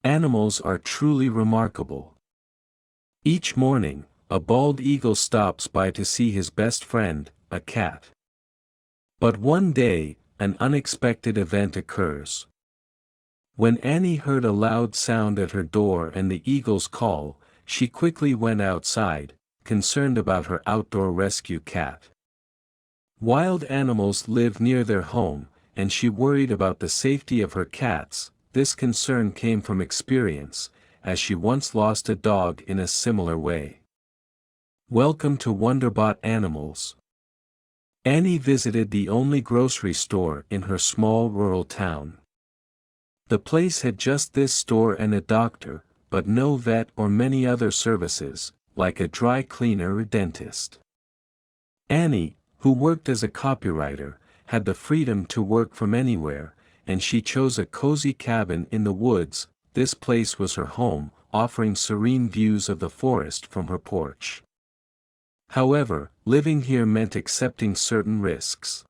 Animals are truly remarkable. Each morning, a bald eagle stops by to see his best friend, a cat. But one day, an unexpected event occurs. When Annie heard a loud sound at her door and the eagle's call, she quickly went outside, concerned about her outdoor rescue cat. Wild animals live near their home, and she worried about the safety of her cats. This concern came from experience, as she once lost a dog in a similar way. Welcome to Wonderbot Animals. Annie visited the only grocery store in her small rural town. The place had just this store and a doctor, but no vet or many other services, like a dry cleaner or dentist. Annie, who worked as a copywriter, had the freedom to work from anywhere, and she chose a cozy cabin in the woods. This place was her home, offering serene views of the forest from her porch. However, living here meant accepting certain risks.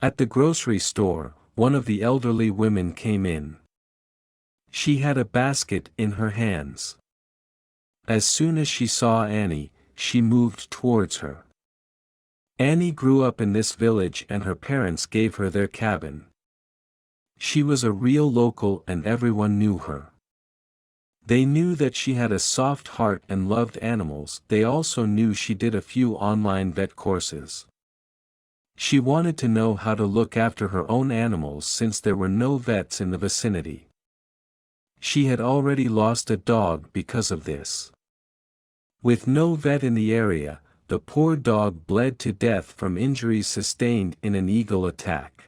At the grocery store, one of the elderly women came in. She had a basket in her hands. As soon as she saw Annie, she moved towards her. Annie grew up in this village and her parents gave her their cabin. She was a real local and everyone knew her. They knew that she had a soft heart and loved animals. They also knew she did a few online vet courses. She wanted to know how to look after her own animals since there were no vets in the vicinity. She had already lost a dog because of this. With no vet in the area, the poor dog bled to death from injuries sustained in an eagle attack.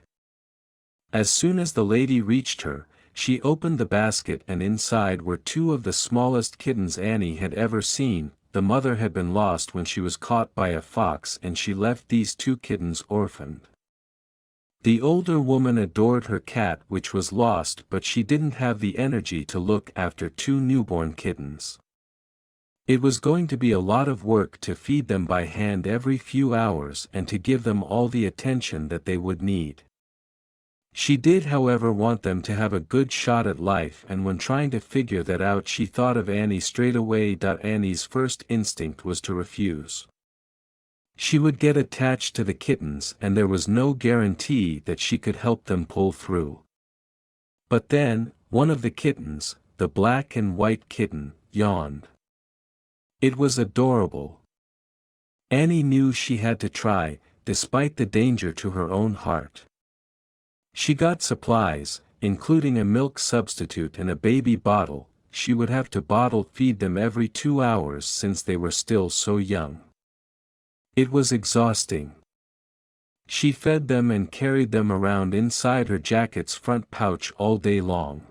As soon as the lady reached her, she opened the basket and inside were two of the smallest kittens Annie had ever seen. The mother had been lost when she was caught by a fox and she left these two kittens orphaned. The older woman adored her cat which was lost, but she didn't have the energy to look after two newborn kittens. It was going to be a lot of work to feed them by hand every few hours and to give them all the attention that they would need. She did however want them to have a good shot at life, and when trying to figure that out she thought of Annie straight away. Annie's first instinct was to refuse. She would get attached to the kittens and there was no guarantee that she could help them pull through. But then, one of the kittens, the black and white kitten, yawned. It was adorable. Annie knew she had to try, despite the danger to her own heart. She got supplies, including a milk substitute and a baby bottle. She would have to bottle feed them every 2 hours since they were still so young. It was exhausting. She fed them and carried them around inside her jacket's front pouch all day long.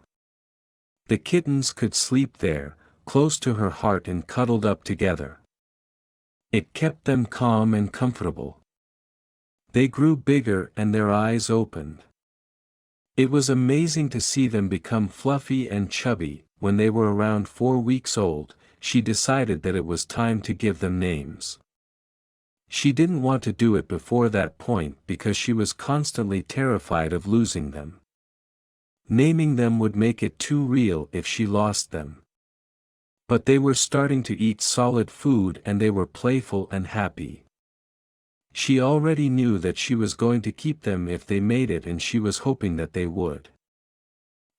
The kittens could sleep there, close to her heart and cuddled up together. It kept them calm and comfortable. They grew bigger and their eyes opened. It was amazing to see them become fluffy and chubby. When they were around 4 weeks old, she decided that it was time to give them names. She didn't want to do it before that point because she was constantly terrified of losing them. Naming them would make it too real if she lost them. But they were starting to eat solid food and they were playful and happy. She already knew that she was going to keep them if they made it, and she was hoping that they would.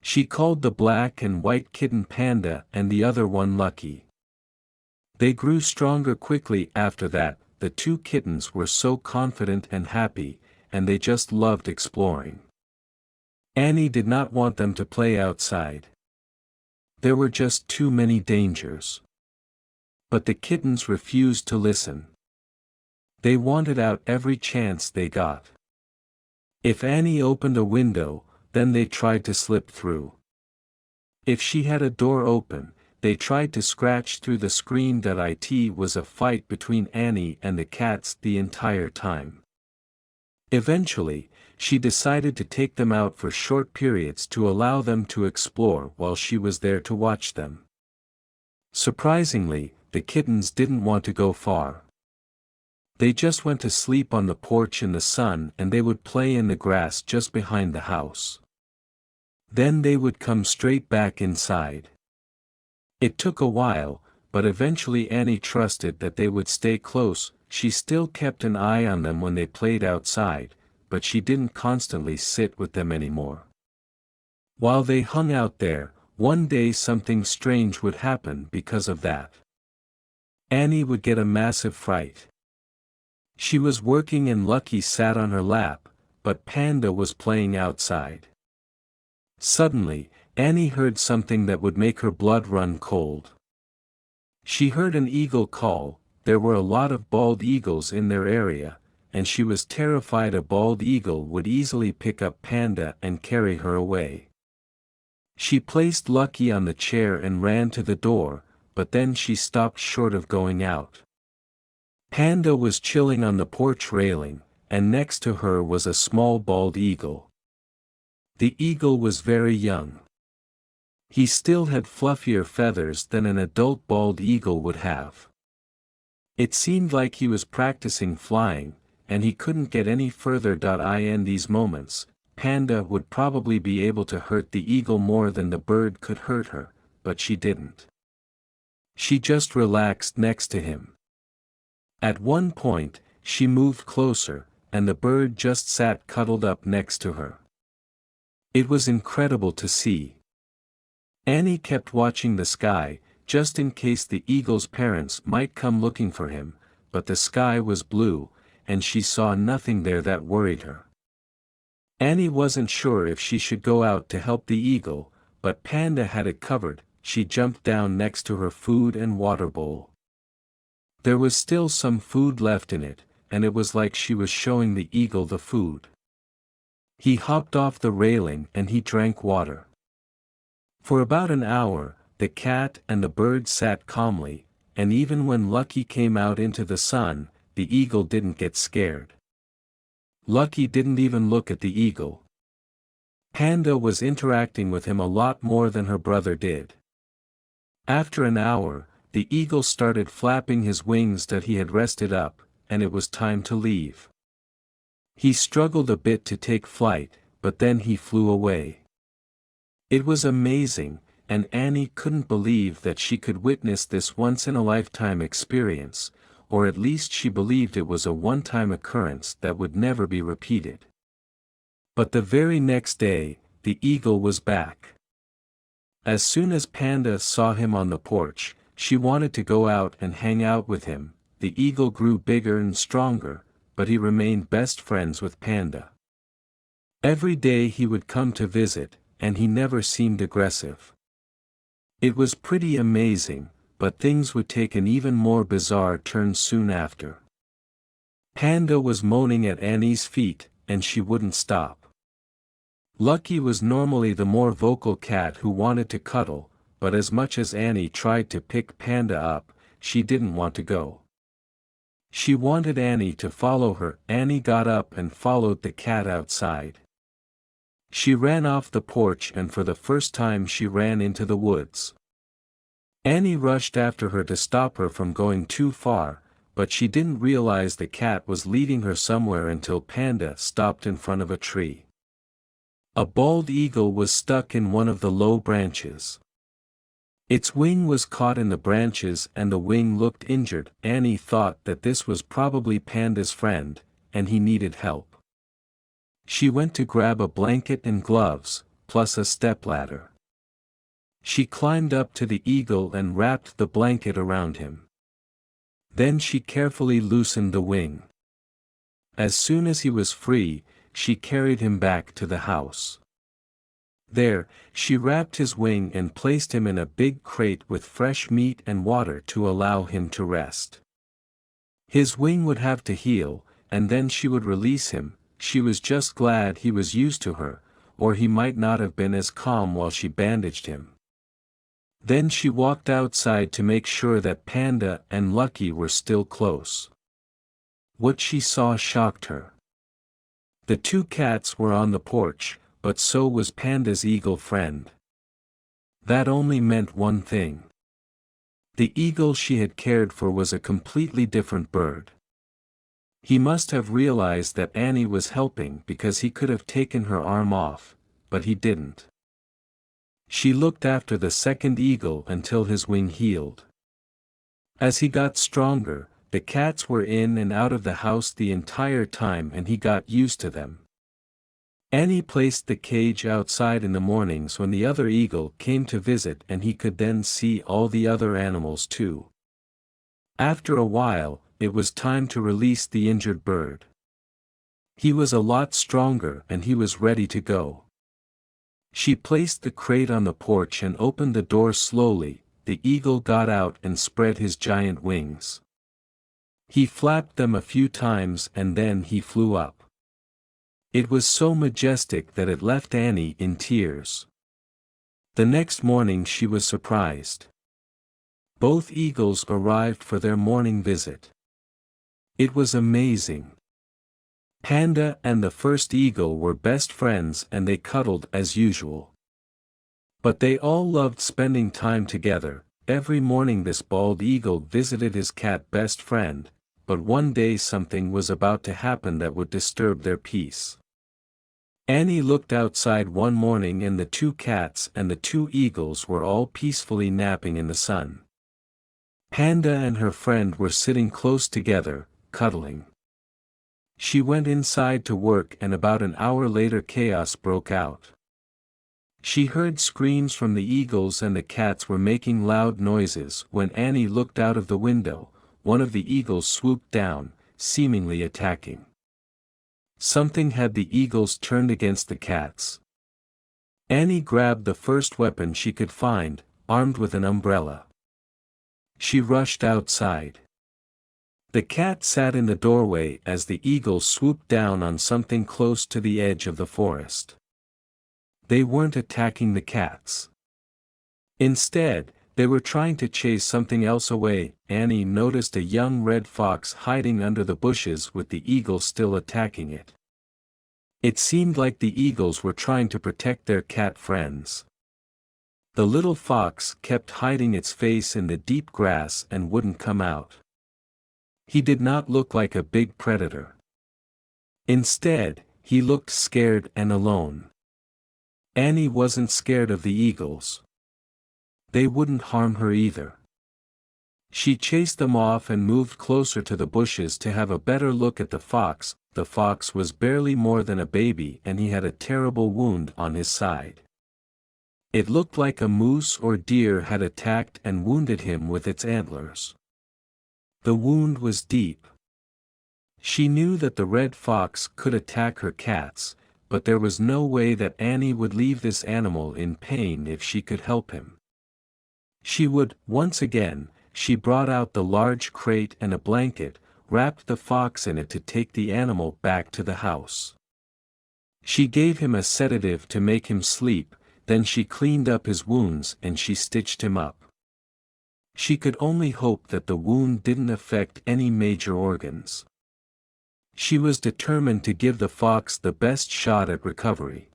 She called the black and white kitten Panda and the other one Lucky. They grew stronger quickly after that. The two kittens were so confident and happy, and they just loved exploring. Annie did not want them to play outside. There were just too many dangers. But the kittens refused to listen. They wanted out every chance they got. If Annie opened a window, then they tried to slip through. If she had a door open, they tried to scratch through the screen. It was a fight between Annie and the cats the entire time. Eventually, she decided to take them out for short periods to allow them to explore while she was there to watch them. Surprisingly, the kittens didn't want to go far. They just went to sleep on the porch in the sun, and they would play in the grass just behind the house. Then they would come straight back inside. It took a while, but eventually Annie trusted that they would stay close. She still kept an eye on them when they played outside, but she didn't constantly sit with them anymore. While they hung out there, one day something strange would happen because of that. Annie would get a massive fright. She was working and Lucky sat on her lap, but Panda was playing outside. Suddenly, Annie heard something that would make her blood run cold. She heard an eagle call. There were a lot of bald eagles in their area, and she was terrified a bald eagle would easily pick up Panda and carry her away. She placed Lucky on the chair and ran to the door, but then she stopped short of going out. Panda was chilling on the porch railing, and next to her was a small bald eagle. The eagle was very young. He still had fluffier feathers than an adult bald eagle would have. It seemed like he was practicing flying, and he couldn't get any further. In these moments, Panda would probably be able to hurt the eagle more than the bird could hurt her, but she didn't. She just relaxed next to him. At one point, she moved closer, and the bird just sat cuddled up next to her. It was incredible to see. Annie kept watching the sky, just in case the eagle's parents might come looking for him, but the sky was blue, and she saw nothing there that worried her. Annie wasn't sure if she should go out to help the eagle, but Panda had it covered. She jumped down next to her food and water bowl. There was still some food left in it, and it was like she was showing the eagle the food. He hopped off the railing and he drank water. For about an hour, the cat and the bird sat calmly, and even when Lucky came out into the sun, the eagle didn't get scared. Lucky didn't even look at the eagle. Panda was interacting with him a lot more than her brother did. After an hour, the eagle started flapping his wings that he had rested up, and it was time to leave. He struggled a bit to take flight, but then he flew away. It was amazing, and Annie couldn't believe that she could witness this once-in-a-lifetime experience, or at least she believed it was a one-time occurrence that would never be repeated. But the very next day, the eagle was back. As soon as Panda saw him on the porch, she wanted to go out and hang out with him. The eagle grew bigger and stronger, but he remained best friends with Panda. Every day he would come to visit, and he never seemed aggressive. It was pretty amazing, but things would take an even more bizarre turn soon after. Panda was moaning at Annie's feet, and she wouldn't stop. Lucky was normally the more vocal cat who wanted to cuddle, but as much as Annie tried to pick Panda up, she didn't want to go. She wanted Annie to follow her. Annie got up and followed the cat outside. She ran off the porch and for the first time she ran into the woods. Annie rushed after her to stop her from going too far, but she didn't realize the cat was leading her somewhere until Panda stopped in front of a tree. A bald eagle was stuck in one of the low branches. Its wing was caught in the branches and the wing looked injured. Annie thought that this was probably Panda's friend, and he needed help. She went to grab a blanket and gloves, plus a stepladder. She climbed up to the eagle and wrapped the blanket around him. Then she carefully loosened the wing. As soon as he was free, she carried him back to the house. There, she wrapped his wing and placed him in a big crate with fresh meat and water to allow him to rest. His wing would have to heal, and then she would release him. She was just glad he was used to her, or he might not have been as calm while she bandaged him. Then she walked outside to make sure that Panda and Lucky were still close. What she saw shocked her. The two cats were on the porch, but so was Panda's eagle friend. That only meant one thing. The eagle she had cared for was a completely different bird. He must have realized that Annie was helping because he could have taken her arm off, but he didn't. She looked after the second eagle until his wing healed. As he got stronger, the cats were in and out of the house the entire time and he got used to them. Annie placed the cage outside in the mornings when the other eagle came to visit and he could then see all the other animals too. After a while, it was time to release the injured bird. He was a lot stronger and he was ready to go. She placed the crate on the porch and opened the door slowly. The eagle got out and spread his giant wings. He flapped them a few times and then he flew up. It was so majestic that it left Annie in tears. The next morning she was surprised. Both eagles arrived for their morning visit. It was amazing. Panda and the first eagle were best friends and they cuddled as usual. But they all loved spending time together. Every morning this bald eagle visited his cat best friend, but one day something was about to happen that would disturb their peace. Annie looked outside one morning and the two cats and the two eagles were all peacefully napping in the sun. Panda and her friend were sitting close together, cuddling. She went inside to work and about an hour later chaos broke out. She heard screams from the eagles and the cats were making loud noises. When Annie looked out of the window, one of the eagles swooped down, seemingly attacking. Something had the eagles turned against the cats. Annie grabbed the first weapon she could find, armed with an umbrella. She rushed outside. The cat sat in the doorway as the eagles swooped down on something close to the edge of the forest. They weren't attacking the cats. Instead, they were trying to chase something else away. Annie noticed a young red fox hiding under the bushes with the eagle still attacking it. It seemed like the eagles were trying to protect their cat friends. The little fox kept hiding its face in the deep grass and wouldn't come out. He did not look like a big predator. Instead, he looked scared and alone. Annie wasn't scared of the eagles. They wouldn't harm her either. She chased them off and moved closer to the bushes to have a better look at the fox. The fox was barely more than a baby and he had a terrible wound on his side. It looked like a moose or deer had attacked and wounded him with its antlers. The wound was deep. She knew that the red fox could attack her cats, but there was no way that Annie would leave this animal in pain if she could help him. Once again, she brought out the large crate and a blanket, wrapped the fox in it to take the animal back to the house. She gave him a sedative to make him sleep, then she cleaned up his wounds and she stitched him up. She could only hope that the wound didn't affect any major organs. She was determined to give the fox the best shot at recovery.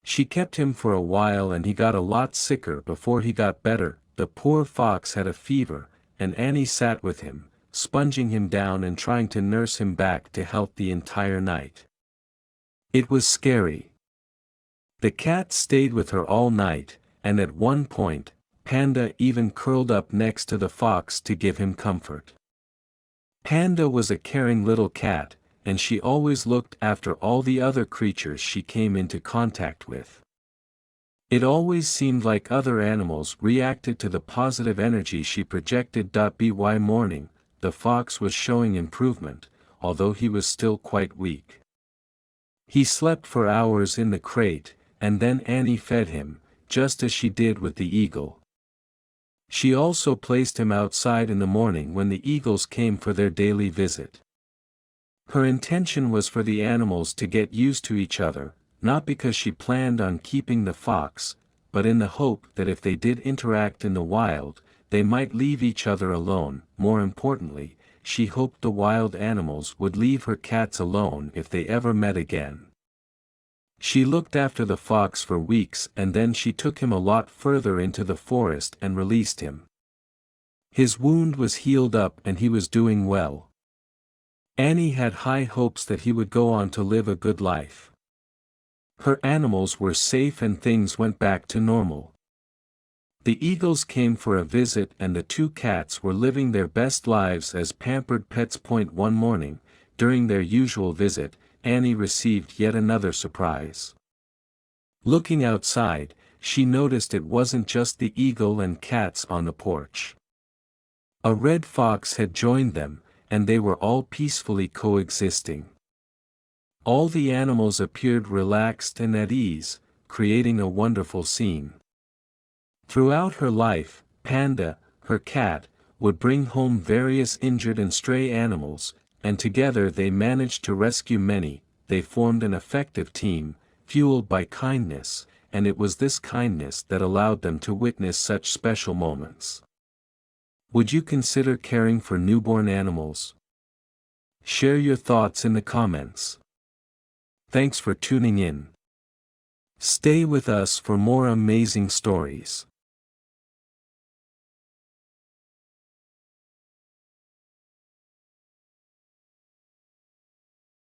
She kept him for a while and he got a lot sicker before he got better. The poor fox had a fever, and Annie sat with him, sponging him down and trying to nurse him back to health the entire night. It was scary. The cat stayed with her all night, and at one point, Panda even curled up next to the fox to give him comfort. Panda was a caring little cat, and she always looked after all the other creatures she came into contact with. It always seemed like other animals reacted to the positive energy she projected. By morning, the fox was showing improvement, although he was still quite weak. He slept for hours in the crate, and then Annie fed him, just as she did with the eagle. She also placed him outside in the morning when the eagles came for their daily visit. Her intention was for the animals to get used to each other, not because she planned on keeping the fox, but in the hope that if they did interact in the wild, they might leave each other alone. More importantly, she hoped the wild animals would leave her cats alone if they ever met again. She looked after the fox for weeks and then she took him a lot further into the forest and released him. His wound was healed up and he was doing well. Annie had high hopes that he would go on to live a good life. Her animals were safe and things went back to normal. The eagles came for a visit and the two cats were living their best lives as pampered pets. One morning, during their usual visit, Annie received yet another surprise. Looking outside, she noticed it wasn't just the eagle and cats on the porch. A red fox had joined them, and they were all peacefully coexisting. All the animals appeared relaxed and at ease, creating a wonderful scene. Throughout her life, Panda, her cat, would bring home various injured and stray animals, and together they managed to rescue many. They formed an effective team, fueled by kindness, and it was this kindness that allowed them to witness such special moments. Would you consider caring for newborn animals? Share your thoughts in the comments. Thanks for tuning in. Stay with us for more amazing stories.